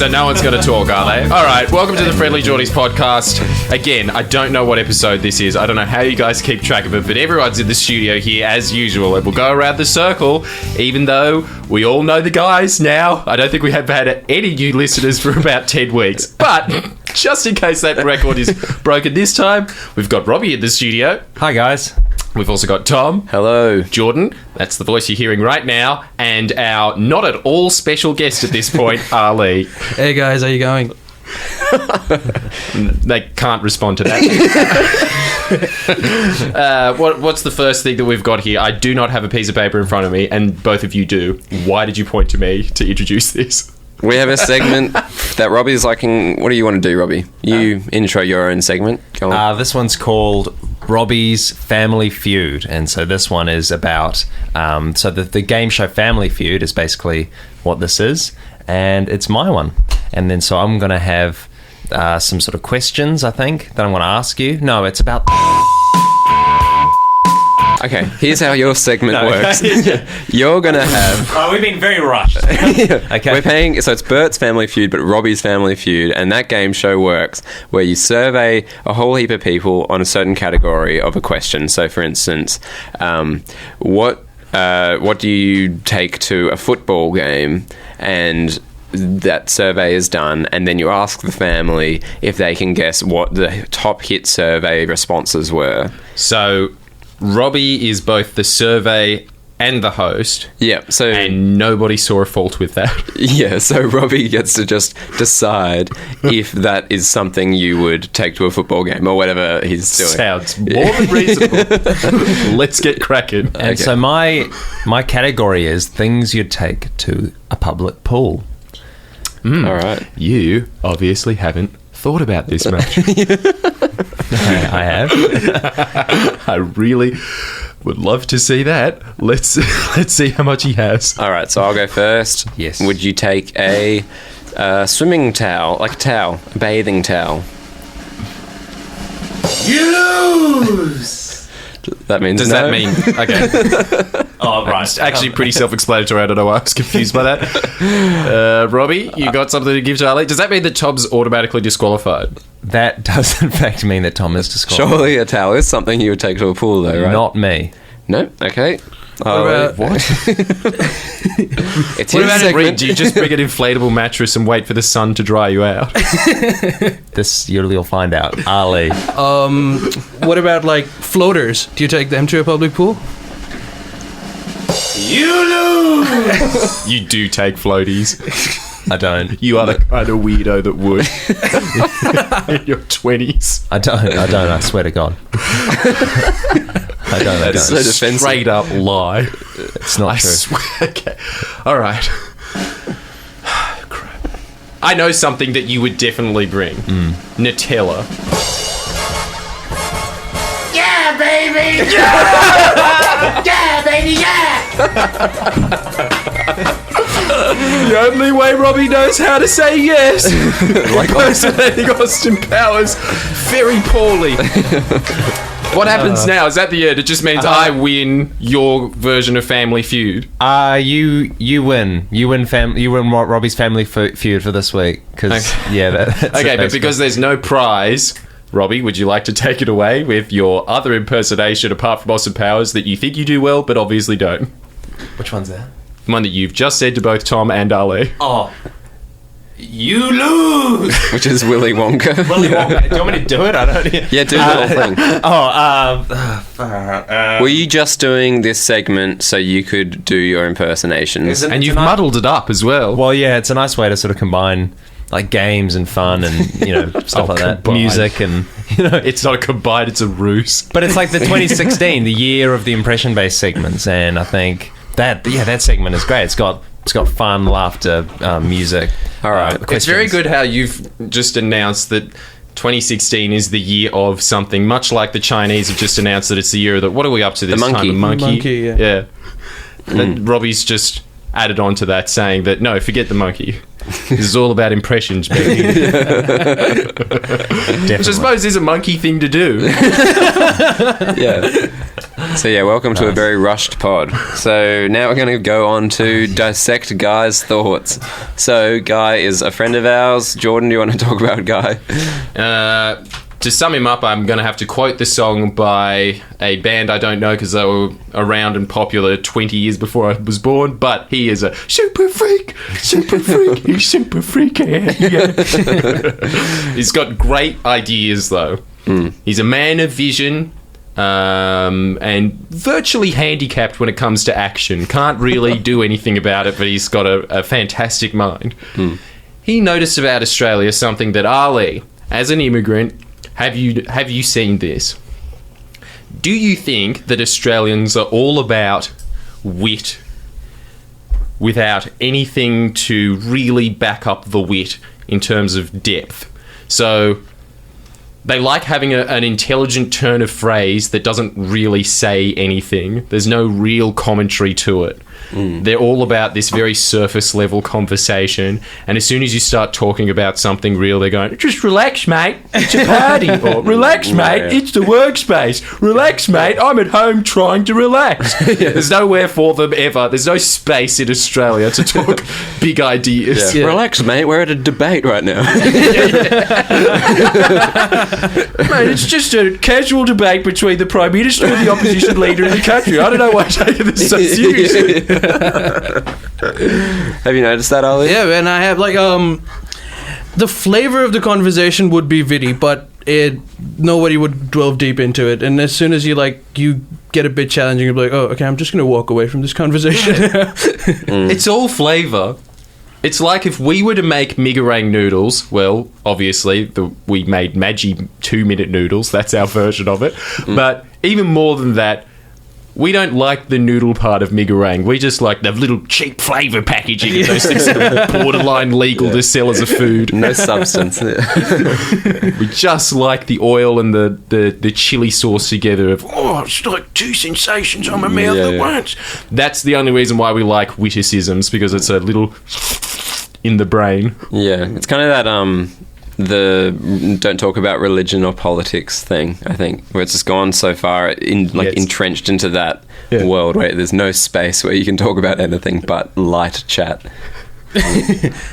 So no one's going to talk, are they? All right, welcome to the Friendlyjordies podcast. Again, I don't know what episode this is. I don't know how you guys keep track of it, but everyone's in the studio here as usual, and we'll go around the circle, even though we all know the guys now. I don't think we have had any new listeners for about 10 weeks. But just in case that record is broken this time, we've got Robbie in the studio. Hi, guys. We've also got Tom. Hello. Jordan, that's the voice you're hearing right now, and our not at all special guest at this point, Ali. Hey guys, how you going? They can't respond to that. What's the first thing that we've got here? I do not have a piece of paper in front of me, and both of you do. Why did you point to me to introduce this? We have a segment that Robbie's liking. What do you want to do, Robbie? You intro your own segment. Go on. This one's called Robbie's Family Feud, and so this one is about the game show Family Feud is basically what this is, and it's my one. And then so I'm going to have some sort of questions, I think, that I'm going to ask you. No, it's about... Okay, here's how your segment works. You're going to have... Oh, we've been very rushed. Okay. We're paying... So it's Bert's Family Feud, but Robbie's Family Feud, and that game show works where you survey a whole heap of people on a certain category of a question. So, for instance, what do you take to a football game? And that survey is done, and then you ask the family if they can guess what the top hit survey responses were. So Robbie is both the survey and the host. Yeah, so... And nobody saw a fault with that. Yeah, so Robbie gets to just decide if that is something you would take to a football game or whatever he's doing. Sounds more than reasonable. Let's get cracking. And so my category is things you'd take to a public pool. All right. You obviously haven't thought about this much. I have. I really would love to see that. Let's see how much he has. All right, so I'll go first. Yes. Would you take a swimming towel, like a towel, a bathing towel? You lose! That means Does no. that mean... Okay. Oh, right. It's actually pretty self-explanatory. I don't know why I was confused by that. Robbie, you got something to give to Ali? Does that mean that Tom's automatically disqualified? That does, in fact, mean that Tom is disqualified. Surely a towel is something you would take to a pool, though, right? Not me. No? Okay. What? It's his segment. Do you just bring an inflatable mattress and wait for the sun to dry you out? You'll find out. Ali. What about like floaters? Do you take them to a public pool? You lose! You do take floaties. I don't. You are the kind of weirdo that would. In your 20s. I don't. I swear to God. I don't. That is so a defensive. straight up lie. It's not true. Swear. Okay. All right. Crap. I know something that you would definitely bring. Nutella. Yeah, baby! Yeah! Yeah, baby, yeah! The only way Robbie knows how to say yes. Like impersonating Austin Powers very poorly. What happens now? Is that the end? It just means I win your version of Family Feud. You win. You win Robbie's Family Feud for this week. Because that's okay, but because there's no prize, Robbie, would you like to take it away with your other impersonation apart from Austin Powers that you think you do well but obviously don't? Which one's that? The one that you've just said to both Tom and Ali. Oh. You lose! Which is Willy Wonka. Willy Wonka. Do you want me to do it? I don't... Yeah, do the whole thing. Were you just doing this segment so you could do your impersonations? And you've muddled it up as well. Well, yeah, it's a nice way to sort of combine like games and fun and, stuff like that. Combine. Music and, It's not a combined, it's a ruse. But it's like the 2016, the year of the impression-based segments, and I think that segment is great. It's got fun, laughter, music. All right. It's very good how you've just announced that 2016 is the year of something, much like the Chinese have just announced that it's the year of the... What are we up to this time? The monkey. The monkey, yeah. That Robbie's just added on to that, saying that, no, forget the monkey. This is all about impressions, baby. Which I suppose is a monkey thing to do. Yeah. So yeah, welcome to a very rushed pod. So now we're going to go on to dissect Guy's thoughts. So Guy is a friend of ours. Jordan, do you want to talk about Guy? To sum him up, I'm going to have to quote the song by a band I don't know because they were around and popular 20 years before I was born, but he is a super freak, he's super freaky. Yeah. He's got great ideas, though. He's a man of vision and virtually handicapped when it comes to action. Can't really do anything about it, but he's got a fantastic mind. He noticed about Australia something that Ali, as an immigrant, have you seen this? Do you think that Australians are all about wit without anything to really back up the wit in terms of depth? So they like having an intelligent turn of phrase that doesn't really say anything. There's no real commentary to it. They're all about this very surface level conversation, and as soon as you start talking about something real, they're going, just relax, mate, it's a party, or relax, mate, it's the workspace, relax, mate, I'm at home trying to relax. There's nowhere for them ever. There's no space in Australia to talk big ideas. Relax, mate, we're at a debate right now. Mate, it's just a casual debate between the Prime Minister and the opposition leader in the country. I don't know why you're taking this so seriously. Have you noticed that, Ali? Yeah, and I have the flavor of the conversation would be witty, but nobody would delve deep into it. And as soon as you get a bit challenging, you'll be like, oh, okay, I'm just going to walk away from this conversation. It's all flavour. It's like if we were to make Migarang noodles, well, obviously, we made Maggi 2-minute noodles. That's our version of it. But even more than that, we don't like the noodle part of Migarang. We just like the little cheap flavour packaging of those things that are borderline legal to sell as a food. No substance. We just like the oil and the chili sauce together of, it's like two sensations on my mouth at once. That's the only reason why we like witticisms, because it's a little in the brain. Yeah, it's kind of that the don't talk about religion or politics thing, I think, where it's just gone so far entrenched into that world where there's no space where you can talk about anything but light chat.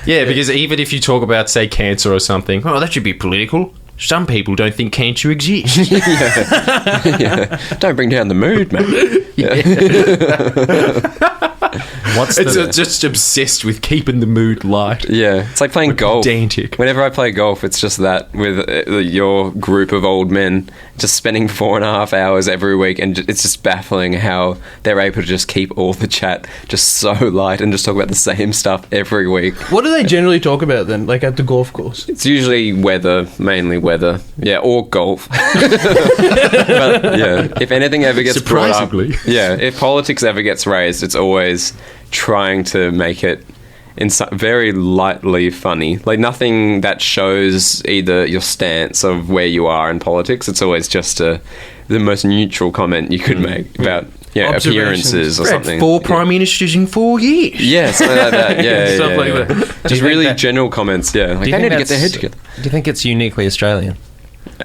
Yeah, because even if you talk about, say, cancer or something, that should be political. Some people don't think cancer exists. Don't bring down the mood, man. It's just obsessed with keeping the mood light. Yeah, it's like playing golf. Pedantic. Whenever I play golf, it's just that with your group of old men just spending 4.5 hours every week, and it's just baffling how they're able to just keep all the chat just so light and just talk about the same stuff every week. What do they generally talk about then, like at the golf course? It's usually weather, mainly weather. Yeah, or golf. But yeah, if anything ever gets brought up, if politics ever gets raised, it's always trying to make it very lightly funny. Like nothing that shows either your stance of where you are in politics. It's always just the most neutral comment you could make about appearances or something. 4 prime ministers in 4 years. Yeah, something like that. Yeah, Stuff like that. Just really general comments. Yeah, like they need to get their head together. Do you think it's uniquely Australian?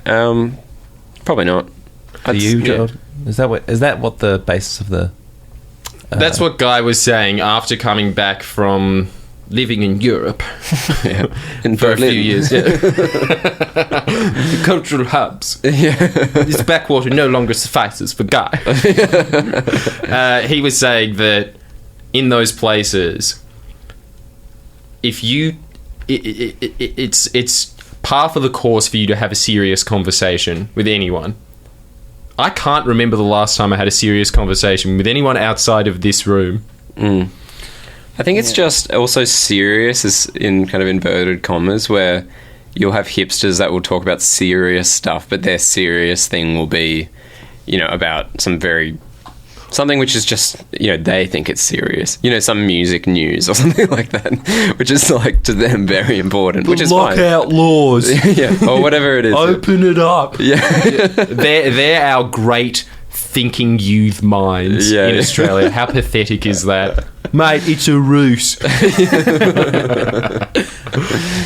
Probably not. For you, Gerald? Is that what the basis of the? That's what Guy was saying after coming back from living in Europe for a few years. The cultural hubs. This backwater no longer suffices for Guy. He was saying that in those places, if you, it's par for the course for you to have a serious conversation with anyone. I can't remember the last time I had a serious conversation with anyone outside of this room. I think it's just also serious, is in kind of inverted commas, where you'll have hipsters that will talk about serious stuff, but their serious thing will be, about something which is just, they think it's serious. Some music news or something like that, which is like to them very important, which is fine. Lockout laws. Or whatever it is. Open it up. They're our great thinking youth minds in Australia. How pathetic is that? Mate, it's a ruse.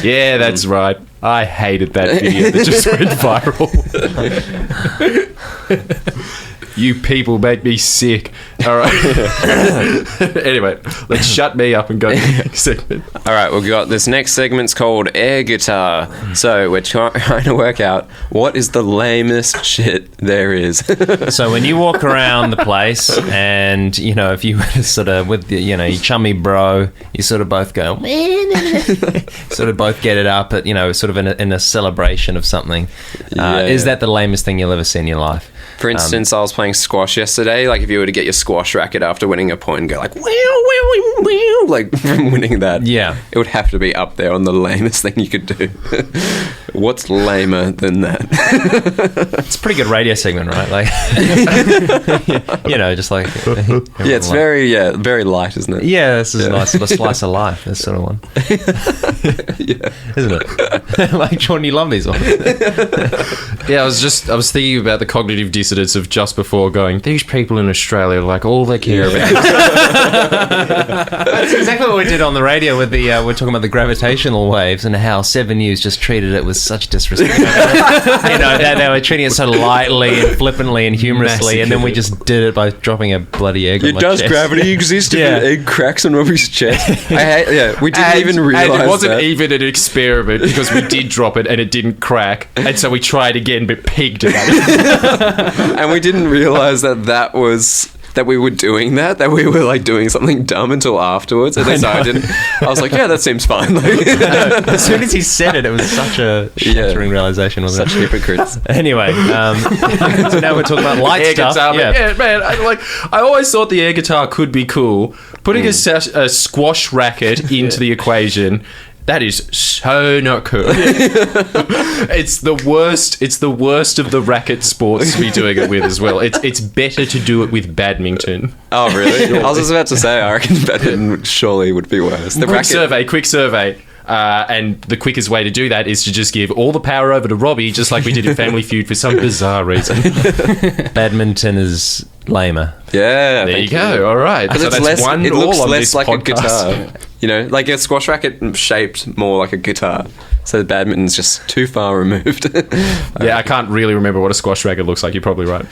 Yeah, that's right. I hated that video that just went viral. You people make me sick. All right. Anyway, let's shut me up and go to the next segment. All right, we've got this next segment's called air guitar. So we're trying to work out what is the lamest shit there is. So when you walk around the place and, you know, if you were to sort of, with, you know, your chummy bro, you sort of both go, sort of both get it up at, you know, sort of in a celebration of something. Is that the lamest thing you'll ever see in your life? For instance, I was playing squash yesterday. Like, if you were to get your squash racket after winning a point and go like, wow, wow, wow, wow, like from winning that, Yeah. it would have to be up there on the lamest thing you could do. What's lamer than that? It's a pretty good radio segment, right? Like, you know, just like... Yeah, it's very light, isn't it? Yeah, this is a nice little slice of life, this sort of one. Yeah. Isn't it? Like, Jordan, you love these ones. Yeah, I was thinking about the cognitive dissonance of just before going, these people in Australia, like, all they care about. That's exactly what we did on the radio with the, we're talking about the gravitational waves and how 7 News just treated it with such disrespect. You know, they were treating it so lightly and flippantly and humorously, and then we just did it by dropping a bloody egg on my chest. Gravity exist if an egg cracks on Robbie's chest? We didn't even realise and it wasn't that. even an experiment because we did drop it and it didn't crack, and so we tried again but pegged it at it. And we didn't realise that we were doing that we were like doing something dumb until afterwards. At least I didn't. I was like, yeah, that seems fine. Like, As soon as he said it, it was such a shattering realization, wasn't such it? hypocrites. Anyway, so now we're talking about light Air stuff. guitar, yeah, man. I always thought the air guitar could be cool. Putting a squash racket into the equation. That is so not cool. It's the worst. It's the worst of the racket sports to be doing it with as well. It's better to do it with badminton. Oh, really? I was just about to say, I reckon badminton surely would be worse. The Quick survey. And the quickest way to do that is to just give all the power over to Robbie, just like we did in Family Feud for some bizarre reason. Badminton is lamer. Yeah. There you go. All right. So that's it looks less like podcast. a guitar. You know, like a squash racket shaped more like a guitar. So badminton's just too far removed. Yeah, I can't really remember what a squash racket looks like. You're probably right.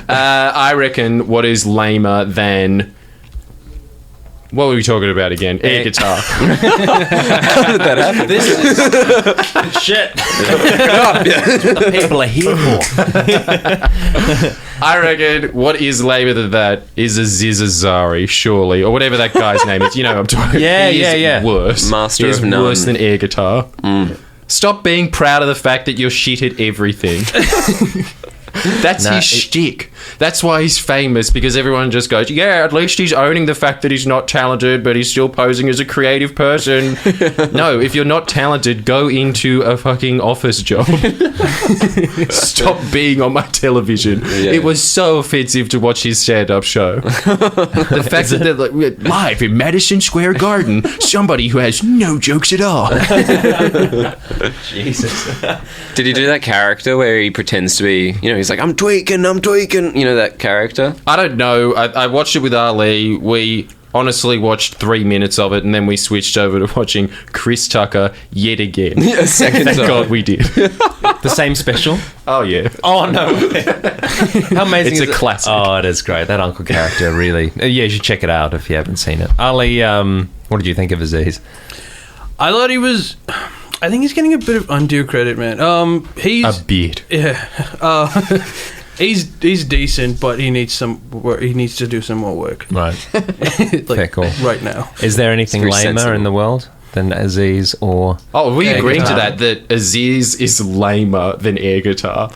I reckon what is lamer than... What were we talking about again? Air guitar. How did that happen? This is shit. That's what the people are here for. I reckon what is lamer than that is a Zizazari, surely, or whatever that guy's name is. You know what I'm talking. Yeah, He is yeah. Worse. Master He is of none. worse than air guitar. Stop being proud of the fact that you're shit at everything. That's his shtick. That's why he's famous, because everyone just goes, yeah, at least he's owning the fact that he's not talented, but he's still posing as a creative person. No, if you're not talented, go into a fucking office job. Stop being on my television. Yeah. It was so offensive to watch his stand-up show. The fact that they're like, live in Madison Square Garden, somebody who has no jokes at all. Jesus. Did he do that character where he pretends to be, you know, he's like, I'm tweaking, you know, that character? I don't know. I watched it with Ali. We honestly watched 3 minutes of it, and then we switched over to watching Chris Tucker yet again. Yeah, second Thank time. God we did. The same special? Oh, yeah. Oh, no. How amazing It's is a it? classic. Oh, it is great. That uncle character, really. Yeah, you should check it out if you haven't seen it. Ali, what did you think of Aziz? I thought he was... I think he's getting a bit of undue credit, man. He's... A bit. Yeah. He's decent, but he needs some work. He needs to do some more work. Right. Like, Fair call. right now. Is there anything It's very lamer sensible. in the world than Aziz or... Oh, we Air agreed to guitar. that Aziz is lamer than air guitar.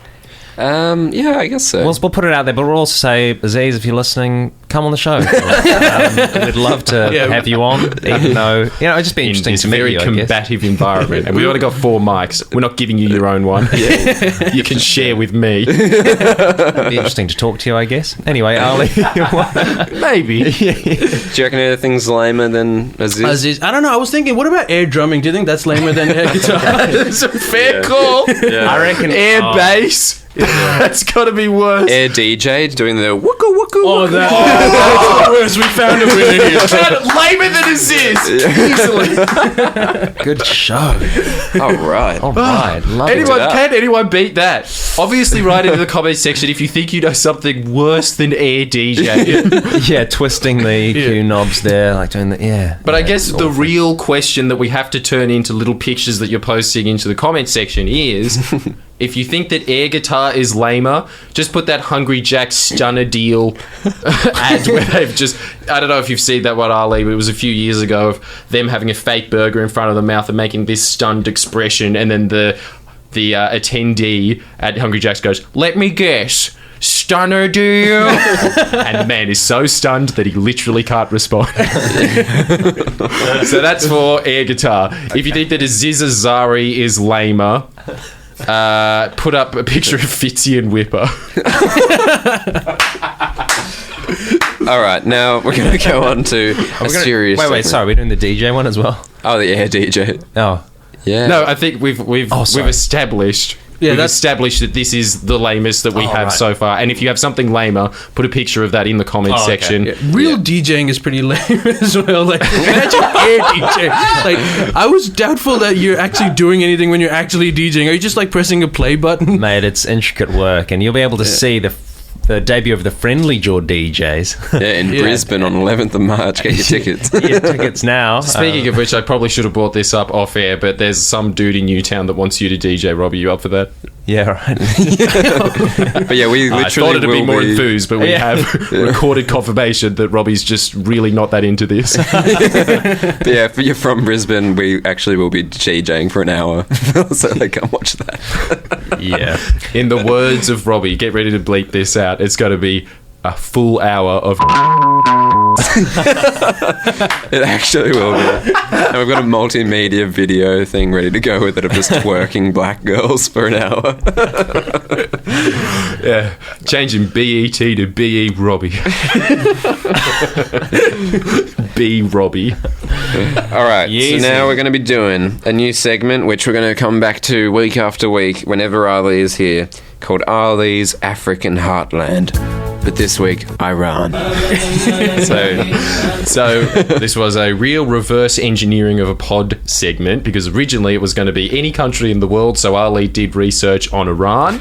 Yeah, I guess so. We'll put it out there, but we'll also say, Aziz, if you're listening, come on the show. We'd love to have you on, even though, you know, it'd just be In interesting this to meet very you, I guess. combative environment. And we only got 4 mics. We're not giving you your own one. You can share with me. It'd be interesting to talk to you, I guess. Anyway, Ali. Maybe. Do you reckon anything's lamer than Aziz? I don't know. I was thinking, what about air drumming? Do you think that's lamer than air guitar? That's a fair call. Yeah. I reckon... Air bass. That's got to be worse. Air DJ doing the wooka wooka Oh, wooka. that. Worse, we found a winner here. Lamer than Aziz. Easily. Good show. All right. All right. Love Can anyone beat that? Obviously, write into the comment section if you think you know something worse than air DJ. it. Yeah, twisting the EQ knobs there, like doing the But I guess the real question that we have to turn into little pictures that you're posting into the comment section is, if you think that air guitar is lamer, just put that Hungry Jack Stunner Deal ad where they've just... I don't know if you've seen that one, Ali, but it was a few years ago of them having a fake burger in front of the mouth and making this stunned expression, and then the attendee at Hungry Jack's goes, "Let me guess, Stunner Deal?" And the man is so stunned that he literally can't respond. So that's for air guitar. If you think that Aziz Ansari is lamer, put up a picture of Fitzy and Whipper. All right, now we're going to go on to a serious... Wait, segment. sorry, we're doing the DJ one as well? Oh, the air DJ. Oh. Yeah. No, I think we've established... We've established that this is the lamest that we have so far. And if you have something lamer, put a picture of that in the comment section. Yeah. Real DJing is pretty lame as well. Like, imagine air DJ. Like, I was doubtful that you're actually doing anything when you're actually DJing. Are you just like pressing a play button? Mate, it's intricate work, and you'll be able to see the debut of the Friendlyjordies DJs. Yeah, in Brisbane on 11th of March. Get your tickets. Get your tickets now. Speaking of which, I probably should have brought this up off air, but there's some dude in Newtown that wants you to DJ. Rob, are you up for that? Yeah, right. But yeah, we literally I thought it'd be more be... enthused, but we have recorded confirmation that Robbie's just really not that into this. But yeah, if you're from Brisbane, we actually will be DJing for an hour. So they come watch that. Yeah. In the words of Robbie, get ready to bleep this out. It's going to be a full hour of... It actually will be. And we've got a multimedia video thing ready to go with it of just twerking black girls for an hour. Yeah, changing BET to BE Robbie. B Robbie. All right, Yeezy. so now we're going to be doing a new segment, which we're going to come back to week after week whenever Ali is here, called Ali's African Heartland. But this week, Iran. So this was a real reverse engineering of a pod segment, because originally it was going to be any country in the world, so Ali did research on Iran.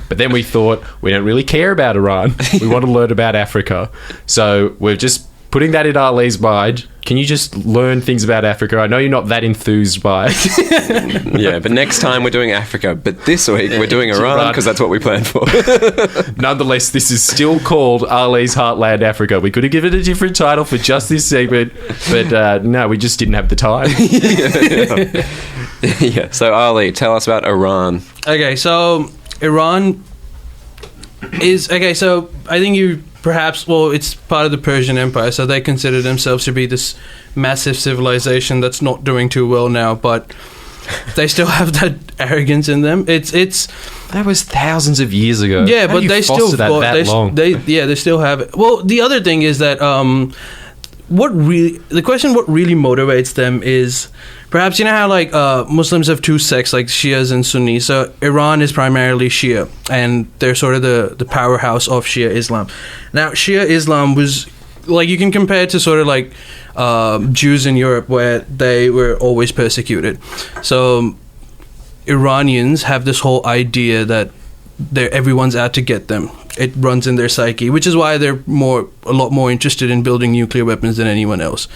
But then we thought, we don't really care about Iran. We want to learn about Africa. So we're just putting that in Ali's mind. Can you just learn things about Africa? I know you're not that enthused by it. Yeah, but next time we're doing Africa. But this week we're doing Iran because that's what we planned for. Nonetheless, this is still called Ali's Heartland Africa. We could have given it a different title for just this segment, but no, we just didn't have the time. Yeah, so Ali, tell us about Iran. Okay, so Iran is... Okay, so I think you... Perhaps, well, it's part of the Persian Empire, so they consider themselves to be this massive civilization that's not doing too well now, but they still have that arrogance in them. It's That was thousands of years ago. yeah, How but do you they foster still that long. they still have it. Well, the other thing is that what really motivates them is perhaps, you know how like Muslims have two sects, like Shias and Sunnis. So Iran is primarily Shia, and they're sort of the powerhouse of Shia Islam. Now, Shia Islam was like, you can compare it to sort of like Jews in Europe, where they were always persecuted. So Iranians have this whole idea that everyone's out to get them. It runs in their psyche, which is why they're a lot more interested in building nuclear weapons than anyone else.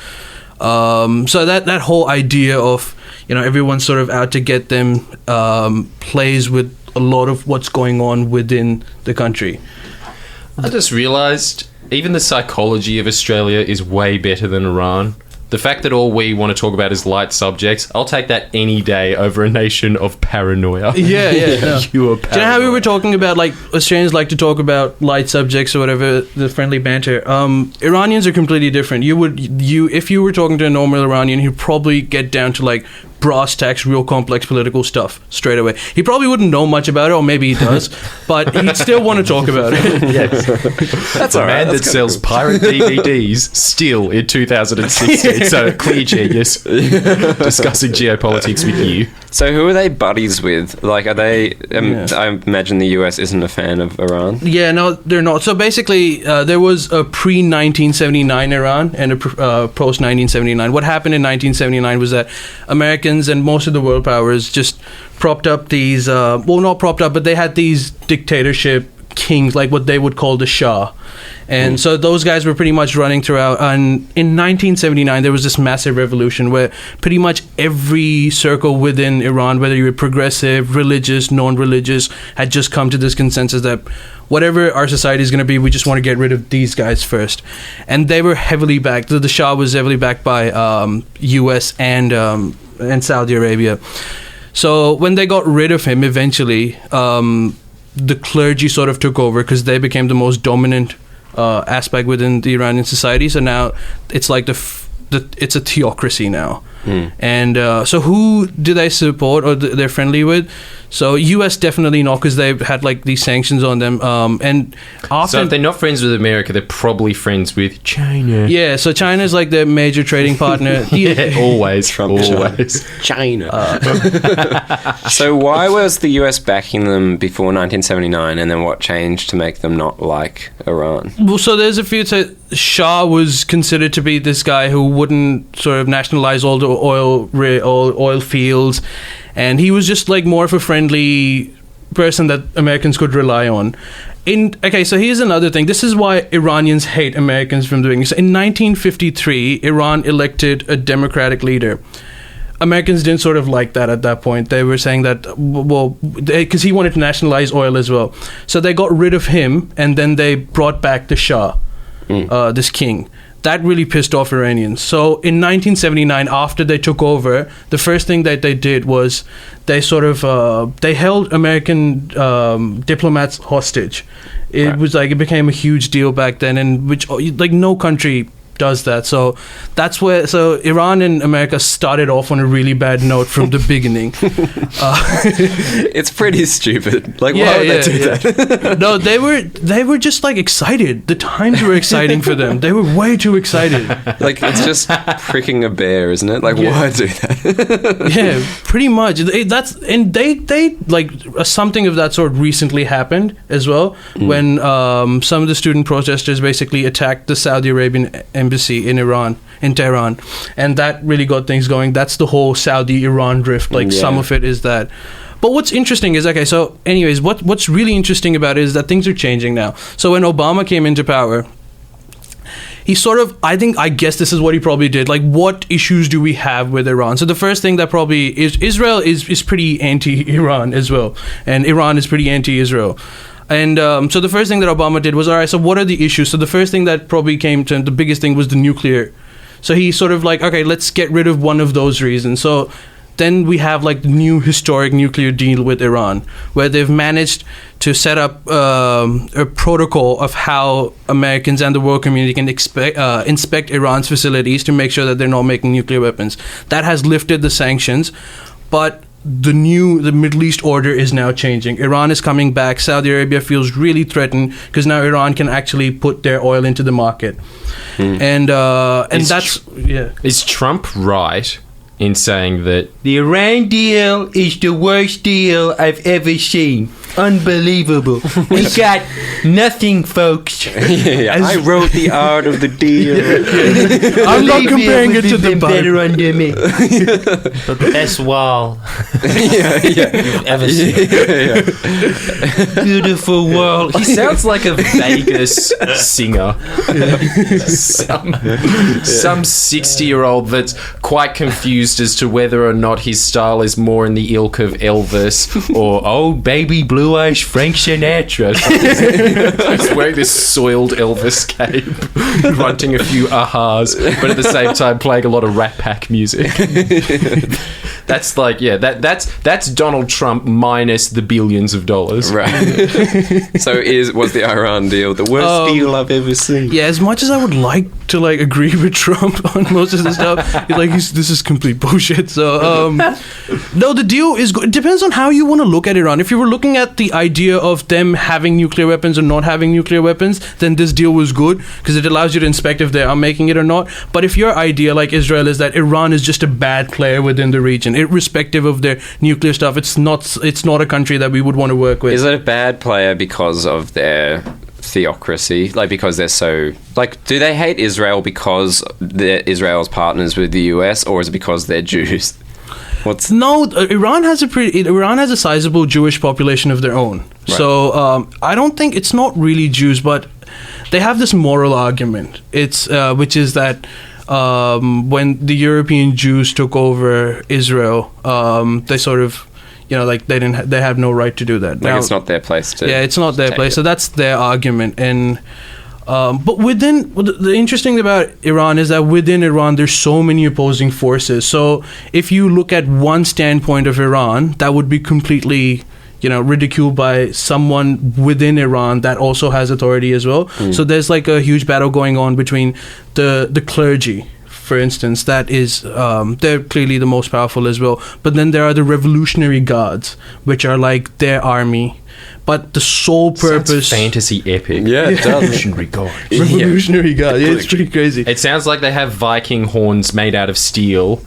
So that whole idea of, you know, everyone's sort of out to get them plays with a lot of what's going on within the country. I just realised even the psychology of Australia is way better than Iran. The fact that all we want to talk about is light subjects, I'll take that any day over a nation of paranoia. Yeah. No. You are Do you know how we were talking about, like, Australians like to talk about light subjects or whatever, the friendly banter? Iranians are completely different. If you were talking to a normal Iranian, he'd probably get down to, like, brass tacks, real complex political stuff straight away. He probably wouldn't know much about it, or maybe he does, but he'd still want to talk about it. Yes. That's a man that sells pirate DVDs still in 2016. So, clear genius discussing geopolitics with you. So who are they buddies with? Like, are they... I imagine the US isn't a fan of Iran. Yeah, no, they're not. So basically, there was a pre-1979 Iran and a post-1979. What happened in 1979 was that Americans and most of the world powers just propped up these... not propped up, but they had these dictatorship kings, like what they would call the Shah. And so those guys were pretty much running throughout. And in 1979, there was this massive revolution where pretty much every circle within Iran, whether you were progressive, religious, non-religious, had just come to this consensus that whatever our society is going to be, we just want to get rid of these guys first. And they were heavily backed. The Shah was heavily backed by US and Saudi Arabia. So when they got rid of him eventually, the clergy sort of took over because they became the most dominant aspect within the Iranian society. So now it's like it's a theocracy now. And so who do they support or they're friendly with? So US definitely not, because they've had like these sanctions on them. And often, so if they're not friends with America, they're probably friends with China. Yeah, so China's like their major trading partner. Always. China. So why was the US backing them before 1979, and then what changed to make them not like Iran? Well, so there's a few. Shah was considered to be this guy who wouldn't sort of nationalize all the oil fields, and he was just like more of a friendly person that Americans could rely on. So here's another thing. This is why Iranians hate Americans from doing this. In 1953, Iran elected a democratic leader. Americans didn't sort of like that at that point. They were saying that, because he wanted to nationalize oil as well. So they got rid of him, and then they brought back the Shah, this king. That really pissed off Iranians. So in 1979, after they took over, the first thing that they did was they sort of they held American diplomats hostage. It was like, it became a huge deal back then, and which like no country does that. So that's where Iran and America started off on a really bad note from the beginning. It's pretty stupid. Like, why would they do that? No, they were just like excited. The times were exciting for them. They were way too excited. Like, it's just pricking a bear, isn't it? Like, why do that? Yeah, pretty much. They like something of that sort recently happened as well, when some of the student protesters basically attacked the Saudi Arabian embassy in Tehran, and that really got things going. That's the whole Saudi-Iran drift. Like, some of it is that. But what's interesting is, okay, so anyways, what's really interesting about it is that things are changing now. So when Obama came into power, he sort of, I guess this is what he probably did. Like, what issues do we have with Iran? So the first thing that probably is, Israel is pretty anti-Iran as well, and Iran is pretty anti-Israel. And so the first thing that Obama did was, all right, so what are the issues? So the first thing that probably came to him, the biggest thing was the nuclear. So he sort of like, okay, let's get rid of one of those reasons. So then we have like the new historic nuclear deal with Iran, where they've managed to set up a protocol of how Americans and the world community can inspect Iran's facilities to make sure that they're not making nuclear weapons. That has lifted the sanctions, but the Middle East order is now changing. Iran is coming back. Saudi Arabia feels really threatened because now Iran can actually put their oil into the market. And that's Is Trump right in saying that the Iran deal is the worst deal I've ever seen? Unbelievable. We got nothing, folks. I wrote the art of the deal. I'm not comparing it to the better under me. The best wall you've ever seen. Beautiful world. He sounds like a Vegas singer. Some 60-year-old that's quite confused as to whether or not his style is more in the ilk of Elvis or old baby blue-eyed Frank Sinatra. He's wearing this soiled Elvis cape, grunting a few ahas, but at the same time playing a lot of Rat Pack music. That's like, that's Donald Trump minus the billions of dollars. Right. So was the Iran deal the worst deal I've ever seen? Yeah, as much as I would like to like agree with Trump on most of the stuff. This is complete bullshit. So no, the deal is good. It depends on how you want to look at Iran. If you were looking at the idea of them having nuclear weapons or not having nuclear weapons, then this deal was good because it allows you to inspect if they are making it or not. But if your idea, like Israel, is that Iran is just a bad player within the region, irrespective of their nuclear stuff, it's not a country that we would want to work with. Is it a bad player because of their theocracy, like because they're so like, do they hate Israel because Israel's partners with the US, or is it because they're Jews? Iran has a sizable Jewish population of their own. Right. So I don't think it's not really Jews, but they have this moral argument. It's which is that when the European Jews took over Israel, they sort of, they have no right to do that. Like, it's not their place to. Yeah, it's not their place. So that's their argument. And but the interesting thing about Iran is that within Iran there's so many opposing forces. So if you look at one standpoint of Iran, that would be completely ridiculed by someone within Iran that also has authority as well. So there's like a huge battle going on between the clergy, for instance, that is they're clearly the most powerful as well. But then there are the Revolutionary Guards, which are like their army. But the sole purpose... Sounds fantasy epic. Yeah, it does. Revolutionary Guard. Revolutionary Guard. Yeah, it's pretty crazy. It sounds like they have Viking horns made out of steel,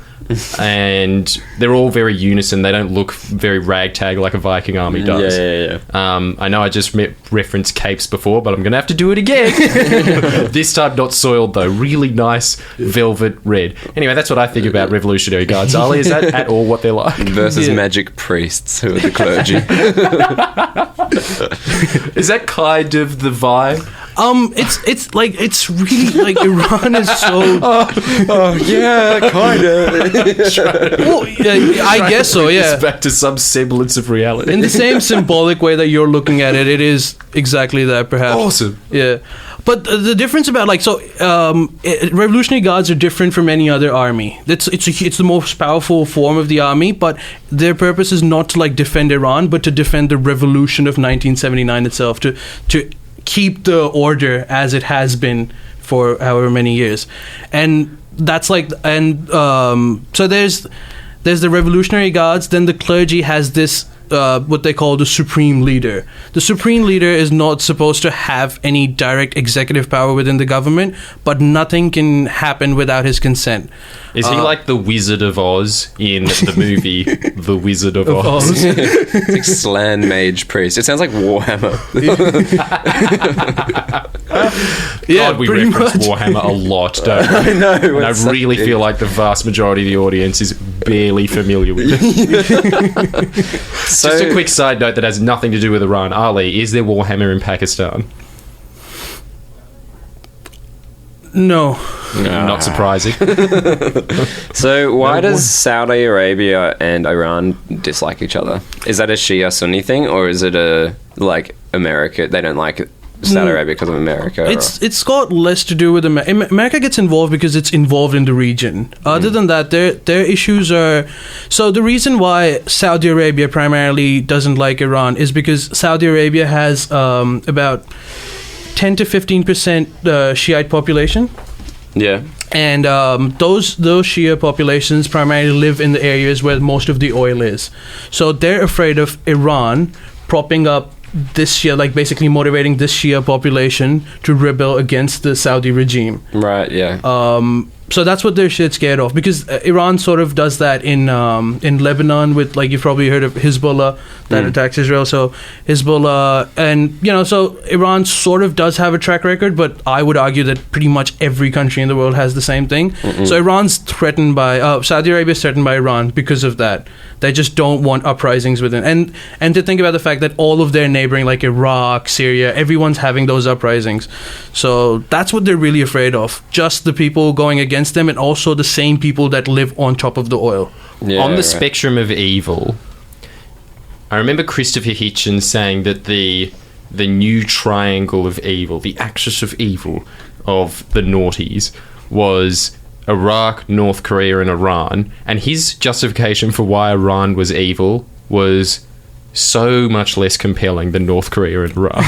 and they're all very unison. They don't look very ragtag like a Viking army does. Yeah. I know I just referenced capes before, but I'm going to have to do it again. This time not soiled, though. Really nice velvet red. Anyway, that's what I think about Revolutionary Guards. Ali, is that at all what they're like? Versus magic priests who are the clergy. Is that kind of the vibe? It's really like Iran is so. Yeah, kind of. Well, I guess so. Yeah. It's back to some semblance of reality. In the same symbolic way that you're looking at it, it is exactly that. Perhaps. Awesome. Yeah. But the difference about Revolutionary Guards are different from any other army. It's the most powerful form of the army, but their purpose is not to like defend Iran, but to defend the revolution of 1979 itself, to keep the order as it has been for however many years. And that's like, so there's the Revolutionary Guards. Then the clergy has this what they call the supreme leader. The supreme leader is not supposed to have any direct executive power within the government, but nothing can happen without his consent. Is he like the Wizard of Oz in the movie The Wizard of Oz? It's like Slan Mage Priest. It sounds like Warhammer. Yeah, God, we reference Warhammer a lot, don't we? I know. And I really feel like the vast majority of the audience is barely familiar with it. Just a quick side note that has nothing to do with Iran. Ali, is there Warhammer in Pakistan? No. Not surprising. So why does Saudi Arabia and Iran dislike each other? Is that a Shia Sunni thing, or is it a like America? They don't like Saudi Arabia because of America. It's got less to do with America. America gets involved because it's involved in the region. Other than that, their issues are. So the reason why Saudi Arabia primarily doesn't like Iran is because Saudi Arabia has about 10 to 15% Shiite population. Yeah. And those Shia populations primarily live in the areas where most of the oil is. So they're afraid of Iran propping up this Shia, like basically motivating this Shia population to rebel against the Saudi regime. Right, yeah. So that's what they're scared of, because Iran sort of does that in Lebanon with, like, you've probably heard of Hezbollah that attacks Israel. So Hezbollah, and so Iran sort of does have a track record, but I would argue that pretty much every country in the world has the same thing. So Iran's threatened by Saudi Arabia is threatened by Iran because of that. They just don't want uprisings within, and to think about the fact that all of their neighboring, like Iraq, Syria, everyone's having those uprisings. So that's what they're really afraid of. Just the people going against them, and also the same people that live on top of the oil. Yeah, on the spectrum of evil, I remember Christopher Hitchens saying that the new triangle of evil, the axis of evil of the noughties, was Iraq, North Korea, and Iran. And his justification for why Iran was evil was so much less compelling than North Korea and Iran.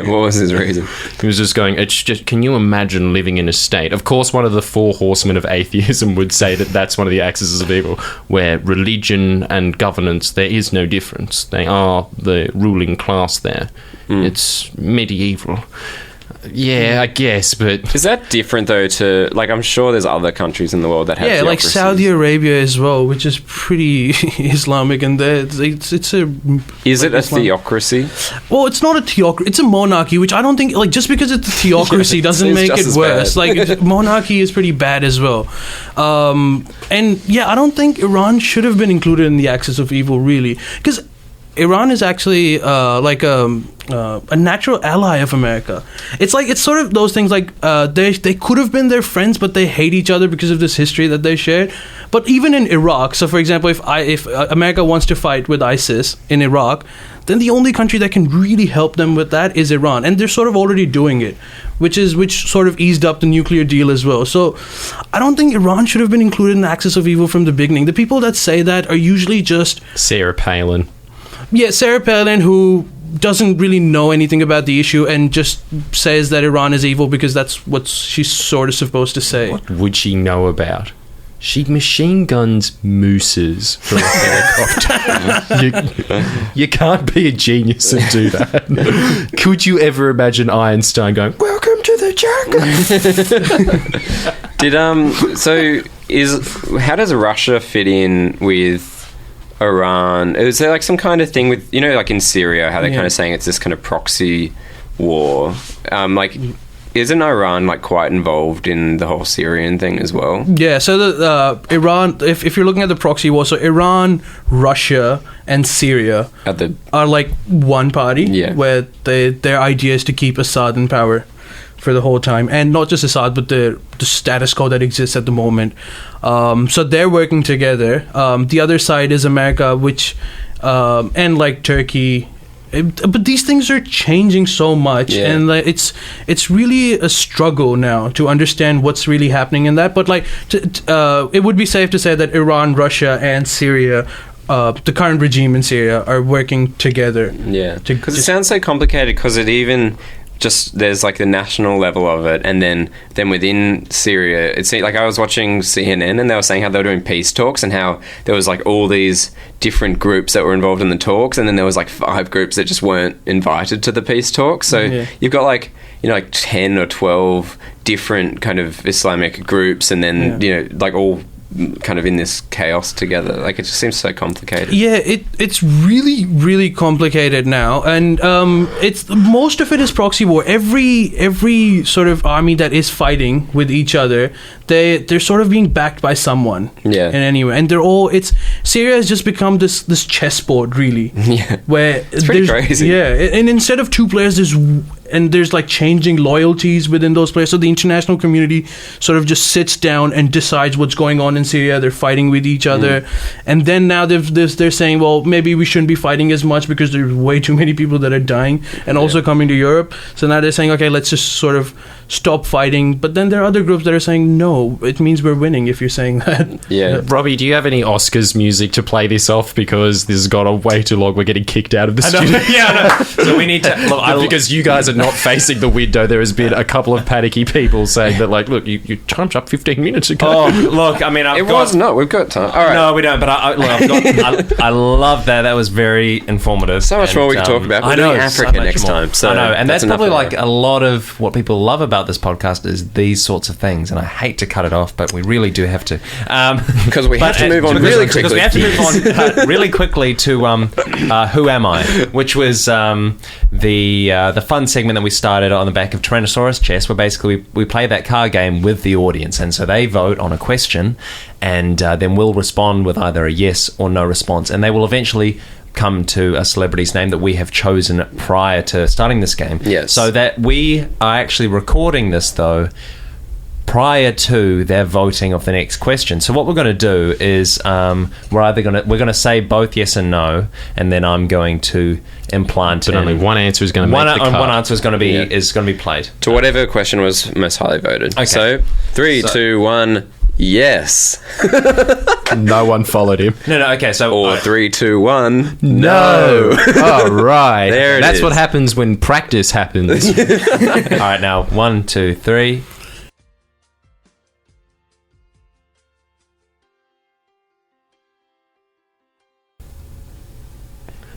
What was his reason? He was just going, it's just, can you imagine living in a state? Of course, one of the four horsemen of atheism would say that that's one of the axes of evil, where religion and governance, there is no difference. They are the ruling class there. It's medieval. Yeah, I guess, but... Is that different, though, to... Like, I'm sure there's other countries in the world that have Yeah, like theocracies. Saudi Arabia as well, which is pretty Islamic, and it's a... Is it a Islam- theocracy? Well, it's not a theocracy. It's a monarchy, which I don't think... Like, just because it's a theocracy doesn't seems make just it as worse. bad. Like, monarchy is pretty bad as well. And, yeah, I don't think Iran should have been included in the axis of evil, really. Because Iran is actually, a natural ally of America. It's sort of those things like they could have been their friends, but they hate each other because of this history that they shared. But even in Iraq, so for example, if America wants to fight with ISIS in Iraq, then the only country that can really help them with that is Iran, and they're sort of already doing it, which sort of eased up the nuclear deal as well. So I don't think Iran should have been included in the axis of evil from the beginning. The people that say that are usually just Sarah Palin. Yeah, Sarah Palin, who doesn't really know anything about the issue and just says that Iran is evil because that's what she's sort of supposed to say. What would she know about? She machine guns mooses from a helicopter. you can't be a genius and do that. Could you ever imagine Einstein going, "Welcome to the jungle"? How does Russia fit in with Iran? Is there like some kind of thing with, like in Syria, how they're kind of saying it's this kind of proxy war? Isn't Iran like quite involved in the whole Syrian thing as well? Yeah, so the Iran, if you're looking at the proxy war, so Iran, Russia, and Syria are like one party, where their idea is to keep Assad in power for the whole time, and not just Assad, but the status quo that exists at the moment. So they're working together. The other side is America, which and like Turkey. But these things are changing so much, and like, it's really a struggle now to understand what's really happening in that. But like, it would be safe to say that Iran, Russia, and Syria, the current regime in Syria, are working together. Yeah, because it sounds so complicated. Because it even just there's like the national level of it, and then within Syria, it's like I was watching CNN and they were saying how they were doing peace talks and how there was like all these different groups that were involved in the talks, and then there was like 5 groups that just weren't invited to the peace talks. So you've got like 10 or 12 different kind of Islamic groups, and then like all kind of in this chaos together. Like, it just seems so complicated. Yeah, it's really, really complicated now, and it's most of it is proxy war. Every sort of army that is fighting with each other, they're sort of being backed by someone. Yeah. In any way, and Syria has just become this chessboard, really. Yeah. Where it's pretty crazy. Yeah, and instead of 2 players, there's like changing loyalties within those players. So the international community sort of just sits down and decides what's going on in Syria. They're fighting with each other, and then now they're saying, well, maybe we shouldn't be fighting as much because there's way too many people that are dying and also coming to Europe. So now they're saying, okay, let's just sort of stop fighting. But then there are other groups that are saying, no, it means we're winning if you're saying that. Yeah. Robbie, do you have any Oscars music to play this off? Because this has gone on way too long. We're getting kicked out of the studio. Yeah, I know. So we need to... Look, because you guys are not facing the window, there has been a couple of panicky people saying that, like, look, you timed up 15 minutes ago. Oh, look, I mean, we've got time. All right. No, we don't, but I love that. That was very informative. So much more we can talk about. We're doing Africa next time. So I know, and that's enough probably of like that. a lot of what people love about this podcast is these sorts of things, and I hate to cut it off, but we really do have to. Because we have to move on really quickly. Because we have to move on really quickly to Who Am I? Which was the fun segment that we started on the back of Tyrannosaurus Chess, where basically we play that card game with the audience, and so they vote on a question, and then we'll respond with either a yes or no response, and they will eventually come to a celebrity's name that we have chosen prior to starting this game. Yes. So that we are actually recording this, though, prior to their voting of the next question. So what we're going to do is we're going to say both yes and no, and then I'm going to implant. But only one answer is going to make the cut. One answer is going to be played to whatever question was most highly voted. Okay. So 3, 2, 1. Yes. No one followed him. No, okay, so... Or 3, 2, 1. No. All right. There it That's is. what happens when practice happens. All right, now, 1, 2, 3...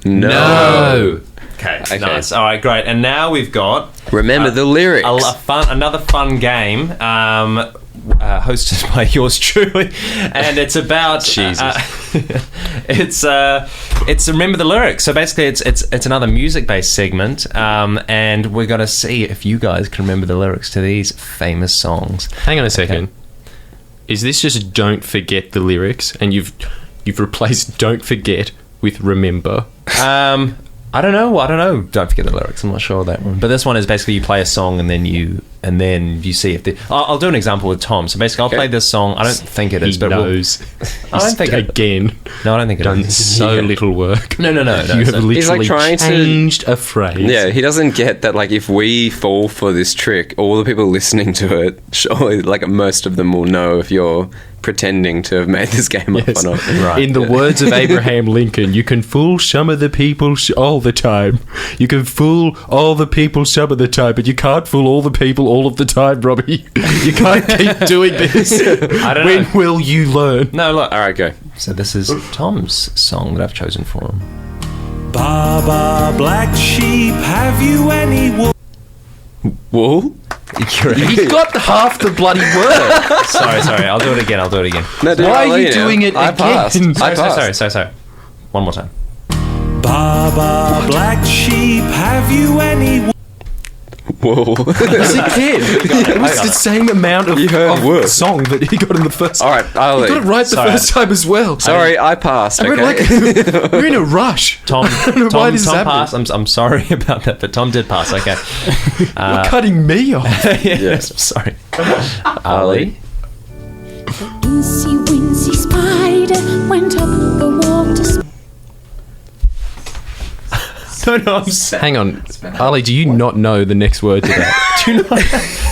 No. Okay, nice. All right, great. And now we've got Remember the lyrics. another fun game hosted by yours truly, and it's about Jesus. It's remember the lyrics. So basically, it's another music-based segment, and we're gonna see if you guys can remember the lyrics to these famous songs. Hang on a second. Is this just "Don't Forget the Lyrics" and you've replaced "Don't Forget" with "Remember"? I don't know. Don't forget the lyrics. I'm not sure of that one. But this one is basically you play a song and then you see if the. I'll do an example with Tom. So basically, I'll play this song. I don't think it is, He but knows. I don't think it. Again. No, I don't think it Done is. so little work. No. You have so- He's like literally trying to- changed a phrase. Yeah, he doesn't get that, like, if we fall for this trick, all the people listening to it, surely, like, most of them will know if you're pretending to have made this game up Yes. or not. Right. In the words of Abraham Lincoln, you can fool some of the people all the time. You can fool all the people some of the time, but you can't fool all the people all of the time, Robbie. You can't keep doing this. I don't When know. will you learn? No, look. All right, go. So this is Tom's song that I've chosen for him. Baba, black sheep, have you any wool? Wool? You got half the bloody word. Sorry. I'll do it again. No, dude, Why I'll are let you know. doing it I again? passed. I passed. Sorry. One more time. Baba, black sheep, have you any wool? Wool. As a kid, it was got the it. same amount of word. song that he got in the first. All right, I'll He got it right the Sorry. first time as well. Sorry, I passed. I read Okay. like you're in a rush. Tom why this is happening. passed. I'm sorry about that, but Tom did pass. Okay. You're cutting me off. Yes, I'm sorry. Ali. Incy wincy spider went up the wall to No, I'm saying. Hang on, Ali. Do you not know the next word to that? Do you know?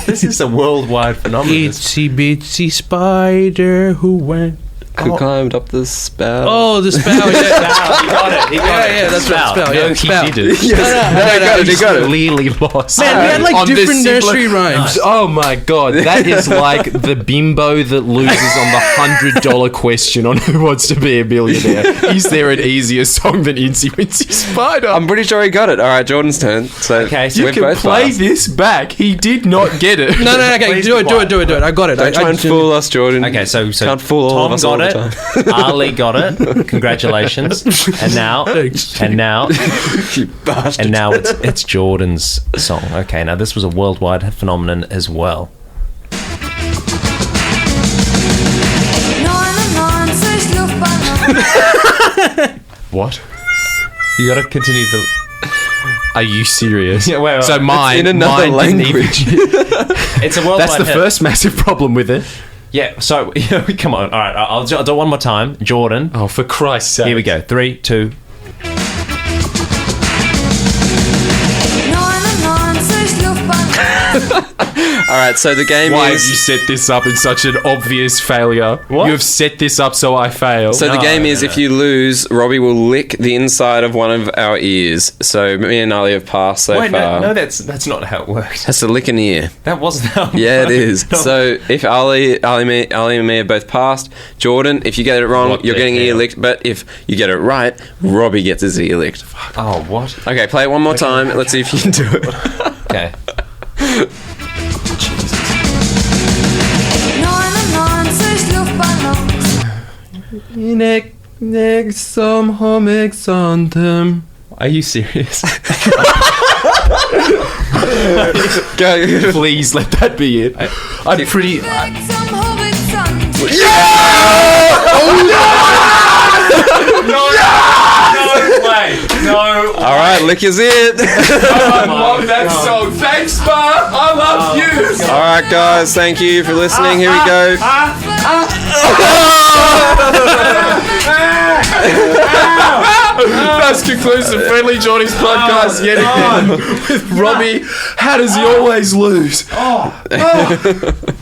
This is a worldwide phenomenon. Itsy bitsy spider who went. Who climbed up the spout? Oh, the spout. Yeah, He got it. yeah, that's right. Spout. No, Yeah, he spout. didn't. He got it. Clearly lost. Man, we had like On the different simpler- nursery rhymes. Oh my god, that is like the bimbo that loses on the $100 question on Who Wants to Be a Millionaire. Is there an easier song than Incy Wincy Spider? I'm pretty sure he got it. All right, Jordan's turn. So Okay, so you we've can both play passed. this back. He did not get it. No, okay, Please do be it. quiet. I got it. Don't try and fool us, Jordan. Okay, so Can't fool all Tom of us all got the it. time. Ali got it. Congratulations. And now, You bastard. and now it's Jordan's song. Okay, now this was a worldwide phenomenon as well. What? You got to continue the. Are you serious? Yeah, wait. So mine, in another mine didn't language. It's a worldwide. That's the hit. first massive problem with it. Yeah. So come on. All right. I'll do it one more time. Jordan. Oh, for Christ's sake! Here we go. 3, 2. All right, so the game Why have is. you set this up in such an obvious failure? What? You have set this up so I fail. So the game is, if you lose, Robbie will lick the inside of one of our ears. So me and Ali have passed so Wait, far. no, that's not how it works. Has to lick an ear. That wasn't how. Yeah, it is. No. So if Ali and me have both passed, Jordan, if you get it wrong, What you're the getting ear hell? licked. But if you get it right, Robbie gets his ear licked. Oh, what? Okay, play it one more time. Let's see if you can do it. Okay. Next some homics on them. Are you serious? Go. Please let that be it. I'm pretty. No. All right, lick is it. I love that song. Thanks, Spa. I love you. All right, guys, thank you for listening. Here we go. That's conclusive. Friendlyjordies podcast yet again with Robbie. How does he always lose?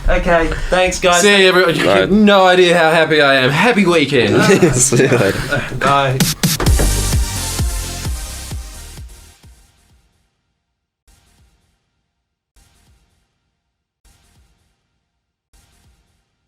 Okay, thanks, guys. See you, everyone. You have no idea how happy I am. Happy weekend. See you later. Bye.